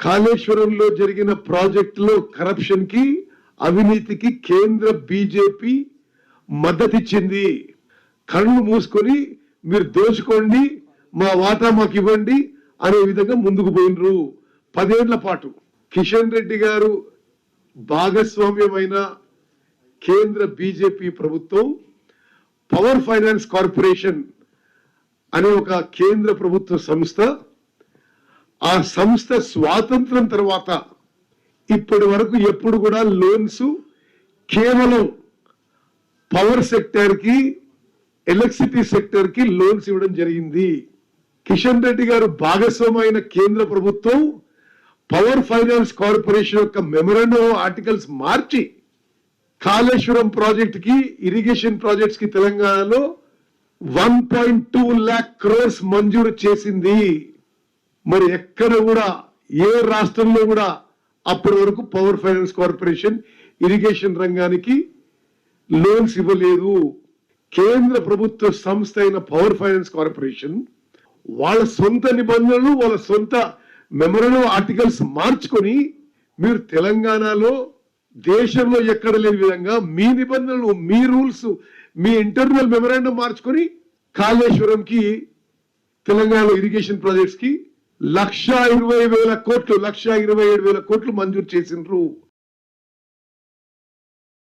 కాళేశ్వరంలో జరిగిన ప్రాజెక్టులో కరప్షన్ కి అవినీతికి కేంద్ర బీజేపీ మద్దతిచ్చింది. కళ్ళు మూసుకొని మీరు దోచుకోండి, మా వాటా మాకు ఇవ్వండి అనే విధంగా ముందుకు పోయినరు. 10 ఏళ్ల పాటు కిషన్ రెడ్డి గారు భాగస్వామ్యమైన కేంద్ర బీజేపీ ప్రభుత్వం పవర్ ఫైనాన్స్ కార్పొరేషన్ అనే ఒక కేంద్ర ప్రభుత్వ సంస్థ, ఆ సంస్థ స్వాతంత్రం తర్వాత ఇప్పటి వరకు ఎప్పుడు కూడా లోన్స్ కేవలం పవర్ సెక్టర్ కి, ఎలక్ట్రిసిటీ సెక్టర్ కి లోన్స్ ఇవ్వడం జరిగింది. కిషన్ రెడ్డి గారు భాగస్వామైన కేంద్ర ప్రభుత్వం పవర్ ఫైనాన్స్ కార్పొరేషన్ యొక్క మెమరాండం ఆర్టికల్స్ మార్చి కాళేశ్వరం ప్రాజెక్ట్ కి, ఇరిగేషన్ ప్రాజెక్ట్స్ కి తెలంగాణలో 1.2 lakh crores మంజూరు చేసింది. మరి ఎక్కడ కూడా ఏ రాష్ట్రంలో కూడా అప్పటి వరకు పవర్ ఫైనాన్స్ కార్పొరేషన్ ఇరిగేషన్ రంగానికి లోన్స్ ఇవ్వలేదు. కేంద్ర ప్రభుత్వ సంస్థ అయిన పవర్ ఫైనాన్స్ కార్పొరేషన్ వాళ్ళ సొంత నిబంధనలు, వాళ్ళ సొంత మెమరాండం ఆర్టికల్స్ మార్చుకొని మీరు తెలంగాణలో దేశంలో ఎక్కడ లేని విధంగా మీ నిబంధనలు, మీ రూల్స్, మీ ఇంటర్నల్ మెమరాండం మార్చుకొని కాళేశ్వరంకి, తెలంగాణలో ఇరిగేషన్ ప్రాజెక్ట్స్ కి 1,20,000 కోట్లు, 1,27,000 కోట్లు మంజూరు చేసిండ్రు.